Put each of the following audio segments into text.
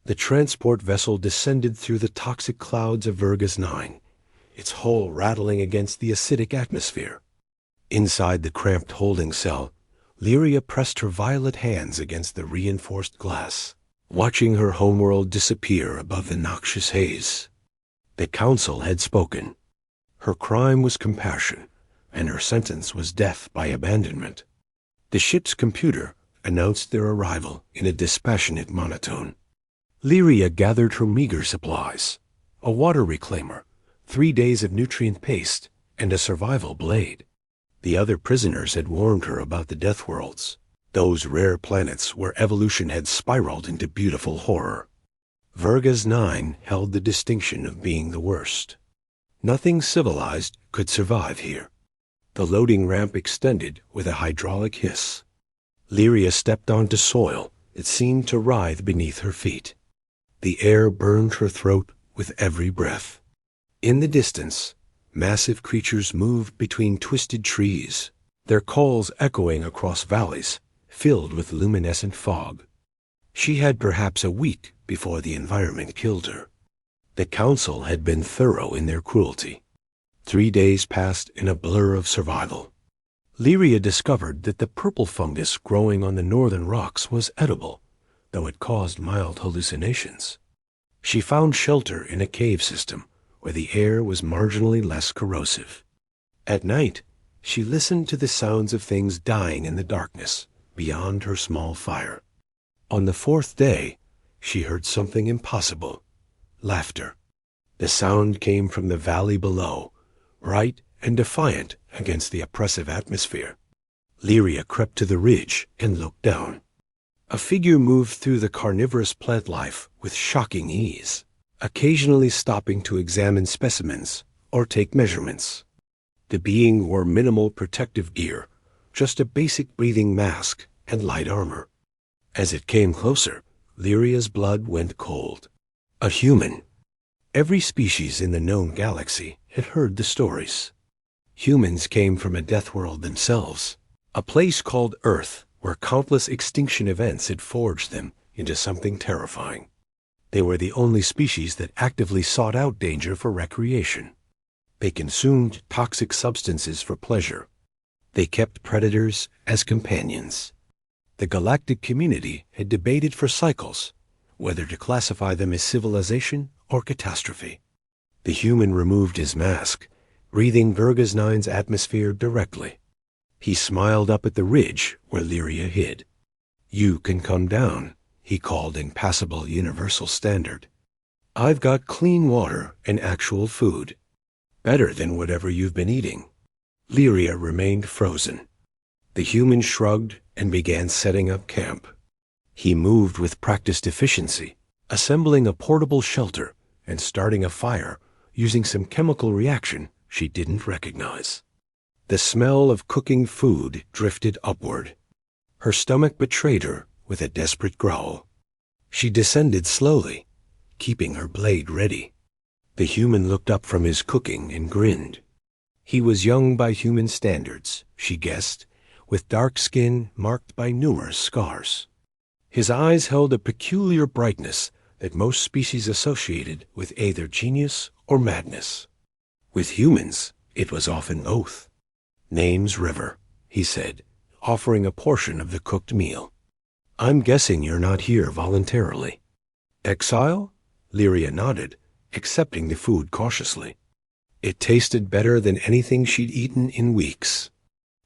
The transport vessel descended through the toxic clouds of Vergas 9, its hull rattling against the acidic atmosphere. Inside the cramped holding cell, Lyria pressed her violet hands against the reinforced glass, watching her homeworld disappear above the noxious haze. The council had spoken. Her crime was compassion, and her sentence was death by abandonment. The ship's computer announced their arrival in a dispassionate monotone. Lyria gathered her meager supplies, a water reclaimer, 3 days of nutrient paste, and a survival blade. The other prisoners had warned her about the Deathworlds, those rare planets where evolution had spiraled into beautiful horror. Vergas 9 held the distinction of being the worst. Nothing civilized could survive here. The loading ramp extended with a hydraulic hiss. Lyria stepped onto soil that seemed to writhe beneath her feet. The air burned her throat with every breath. In the distance, massive creatures moved between twisted trees, their calls echoing across valleys filled with luminescent fog. She had perhaps a week before the environment killed her. The council had been thorough in their cruelty. 3 days passed in a blur of survival. Lyria discovered that the purple fungus growing on the northern rocks was edible, though it caused mild hallucinations. She found shelter in a cave system where the air was marginally less corrosive. At night, she listened to the sounds of things dying in the darkness beyond her small fire. On the 4th day, she heard something impossible: laughter. The sound came from the valley below, bright and defiant against the oppressive atmosphere. Lyria crept to the ridge and looked down. A figure moved through the carnivorous plant life with shocking ease, occasionally stopping to examine specimens or take measurements. The being wore minimal protective gear, just a basic breathing mask and light armor. As it came closer, Lyria's blood went cold. A human. Every species in the known galaxy had heard the stories. Humans came from a Deathworld themselves, a place called Earth where countless extinction events had forged them into something terrifying. They were the only species that actively sought out danger for recreation. They consumed toxic substances for pleasure. They kept predators as companions. The galactic community had debated for cycles whether to classify them as civilization or catastrophe. The human removed his mask, breathing Vergas 9's atmosphere directly. He smiled up at the ridge where Lyria hid. "You can come down," he called in passable universal standard. "I've got clean water and actual food. Better than whatever you've been eating." Lyria remained frozen. The human shrugged and began setting up camp. He moved with practiced efficiency, assembling a portable shelter and starting a fire using some chemical reaction she didn't recognize. The smell of cooking food drifted upward. Her stomach betrayed her with a desperate growl. She descended slowly, keeping her blade ready. The human looked up from his cooking and grinned. He was young by human standards, she guessed, with dark skin marked by numerous scars. His eyes held a peculiar brightness that most species associated with either genius or madness. With humans, it was often both. "Name's River," he said, offering a portion of the cooked meal. "I'm guessing you're not here voluntarily." "Exile?" Lyria nodded, accepting the food cautiously. It tasted better than anything she'd eaten in weeks.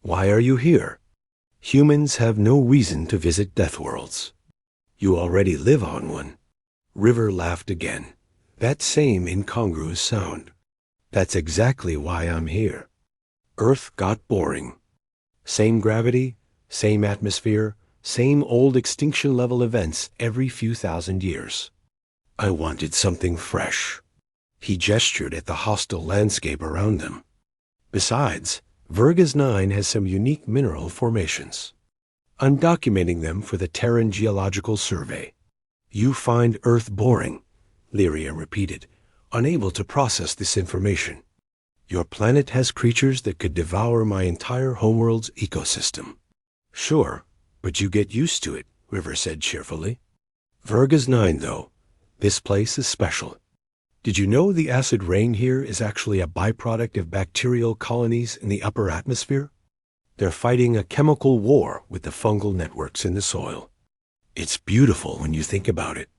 "Why are you here?" "Humans have no reason to visit Deathworlds." "You already live on one." River laughed again, that same incongruous sound. "That's exactly why I'm here. Earth got boring. Same gravity, same atmosphere, same old extinction-level events every few thousand years. I wanted something fresh." He gestured at the hostile landscape around them. "Besides, Vergas 9 has some unique mineral formations. I'm documenting them for the Terran Geological Survey." "You find Earth boring," Lyria repeated, unable to process this information. "Your planet has creatures that could devour my entire homeworld's ecosystem." "Sure, but you get used to it," River said cheerfully. "Vergas 9, though, This place is special. Did you know the acid rain here is actually a byproduct of bacterial colonies in the upper atmosphere? They're fighting a chemical war with the fungal networks in the soil. It's beautiful when you think about it.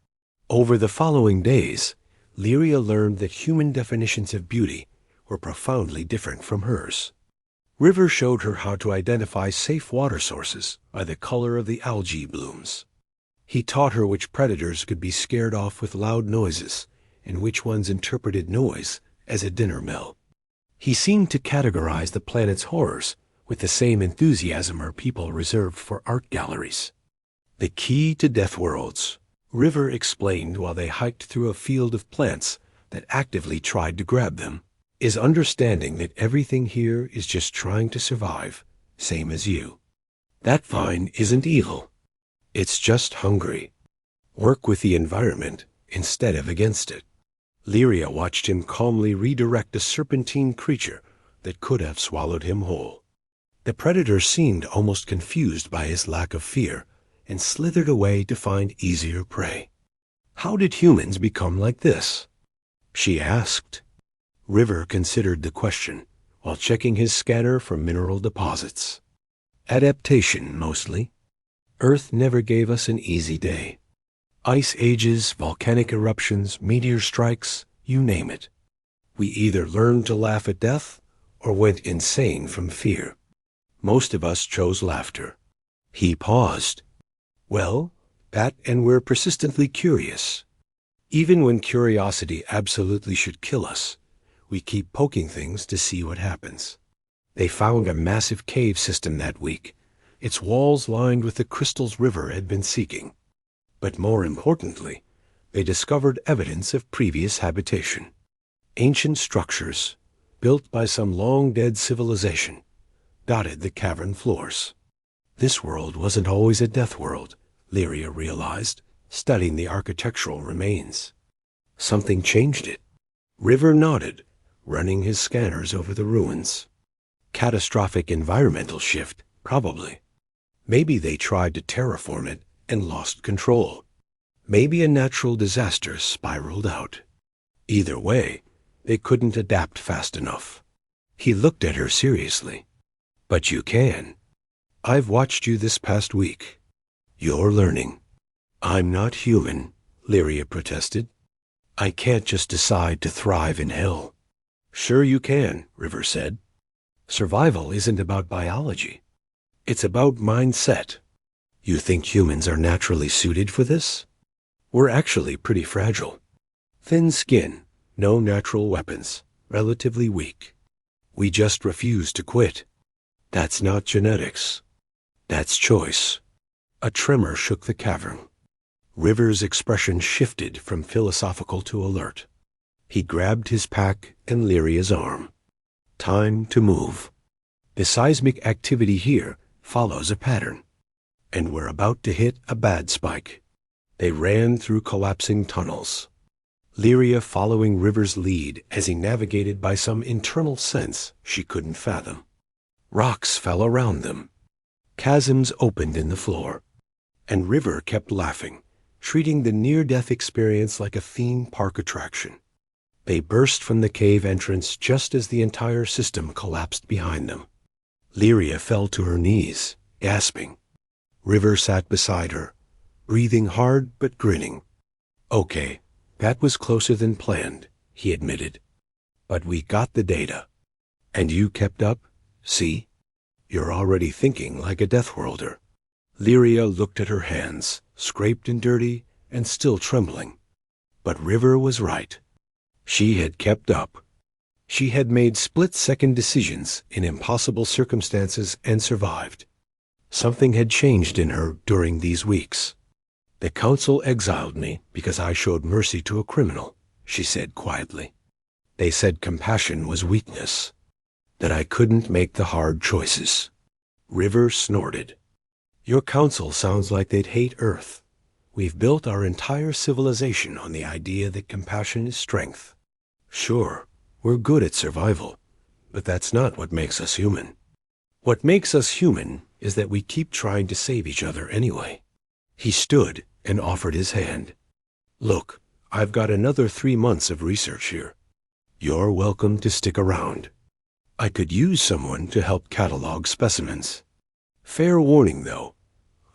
Over the following days, Lyria learned that human definitions of beauty were profoundly different from hers. River showed her how to identify safe water sources by the color of the algae blooms. He taught her which predators could be scared off with loud noises and which ones interpreted noise as a dinner bell. He seemed to categorize the planet's horrors with the same enthusiasm our people reserved for art galleries. The key to Deathworlds, River explained while they hiked through a field of plants that actively tried to grab them, is understanding that everything here is just trying to survive, same as you. That vine isn't evil. It's just hungry. Work with the environment instead of against it. Lyria watched him calmly redirect a serpentine creature that could have swallowed him whole. The predator seemed almost confused by his lack of fear and slithered away to find easier prey. How did humans become like this? She asked. River considered the question while checking his scanner for mineral deposits. Adaptation, mostly. Earth never gave us an easy day. Ice ages, volcanic eruptions, meteor strikes, you name it. We either learned to laugh at death or went insane from fear. Most of us chose laughter. He paused. Well, and we're persistently curious. Even when curiosity absolutely should kill us, we keep poking things to see what happens. They found a massive cave system that week, its walls lined with the crystals River had been seeking. But more importantly, they discovered evidence of previous habitation. Ancient structures, built by some long-dead civilization, dotted the cavern floors. This world wasn't always a death world, Lyria realized, studying the architectural remains. Something changed it. River nodded, running his scanners over the ruins. Catastrophic environmental shift, probably. Maybe they tried to terraform it and lost control. Maybe a natural disaster spiraled out. Either way, they couldn't adapt fast enough. He looked at her seriously. But you can. I've watched you this past week. You're learning. I'm not human, Lyria protested. I can't just decide to thrive in hell. Sure you can, River said. Survival isn't about biology. It's about mindset. You think humans are naturally suited for this? We're actually pretty fragile. Thin skin, no natural weapons, relatively weak. We just refuse to quit. That's not genetics. That's choice. A tremor shook the cavern. River's expression shifted from philosophical to alert. He grabbed his pack and Lyria's arm. Time to move. The seismic activity here follows a pattern. And we're about to hit a bad spike. They ran through collapsing tunnels. Lyria following River's lead as he navigated by some internal sense she couldn't fathom. Rocks fell around them. Chasms opened in the floor. And River kept laughing, treating the near-death experience like a theme park attraction. They burst from the cave entrance just as the entire system collapsed behind them. Lyria fell to her knees, gasping. River sat beside her, breathing hard but grinning. Okay, that was closer than planned, he admitted. But we got the data. And you kept up, see? You're already thinking like a Deathworlder. Lyria looked at her hands, scraped and dirty, and still trembling. But River was right. She had kept up. She had made split-second decisions in impossible circumstances and survived. Something had changed in her during these weeks. The council exiled me because I showed mercy to a criminal, she said quietly. They said compassion was weakness, that I couldn't make the hard choices. River snorted. Your council sounds like they'd hate Earth. We've built our entire civilization on the idea that compassion is strength. Sure, we're good at survival, but that's not what makes us human. What makes us human is that we keep trying to save each other anyway. He stood and offered his hand. Look, I've got another 3 months of research here. You're welcome to stick around. I could use someone to help catalog specimens. Fair warning, though.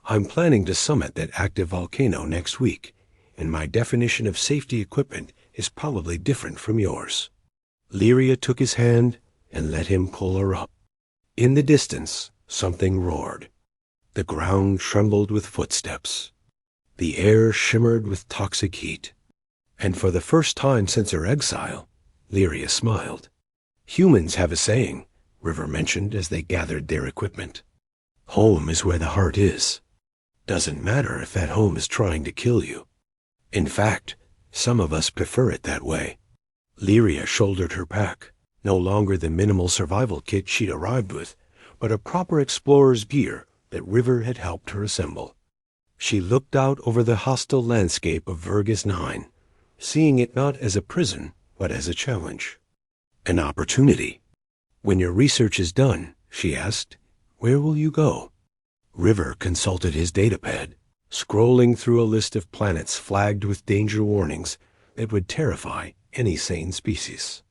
I'm planning to summit that active volcano next week, and my definition of safety equipment is probably different from yours. Lyria took his hand and let him pull her up. In the distance, something roared. The ground trembled with footsteps. The air shimmered with toxic heat. And for the first time since her exile, Lyria smiled. Humans have a saying, River mentioned as they gathered their equipment. Home is where the heart is. Doesn't matter if that home is trying to kill you. In fact, some of us prefer it that way. Lyria shouldered her pack, no longer the minimal survival kit she'd arrived with, but a proper explorer's gear that River had helped her assemble. She looked out over the hostile landscape of Vergus 9, seeing it not as a prison, but as a challenge. An opportunity. When your research is done, she asked, where will you go? River consulted his datapad, scrolling through a list of planets flagged with danger warnings that would terrify any sane species.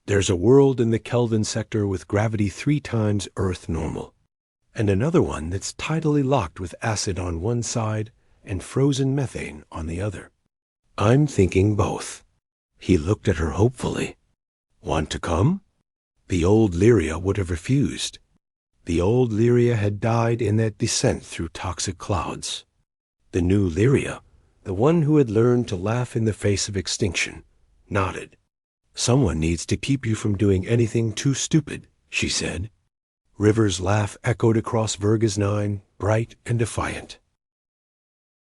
There's a world in the Kelvin sector with gravity 3 times Earth normal, and another one that's tidally locked with acid on one side and frozen methane on the other. I'm thinking both. He looked at her hopefully. Want to come? The old Lyria would have refused. The old Lyria had died in that descent through toxic clouds. The new Lyria, the one who had learned to laugh in the face of extinction, nodded. Someone needs to keep you from doing anything too stupid, she said. River's laugh echoed across Vergus 9, bright and defiant.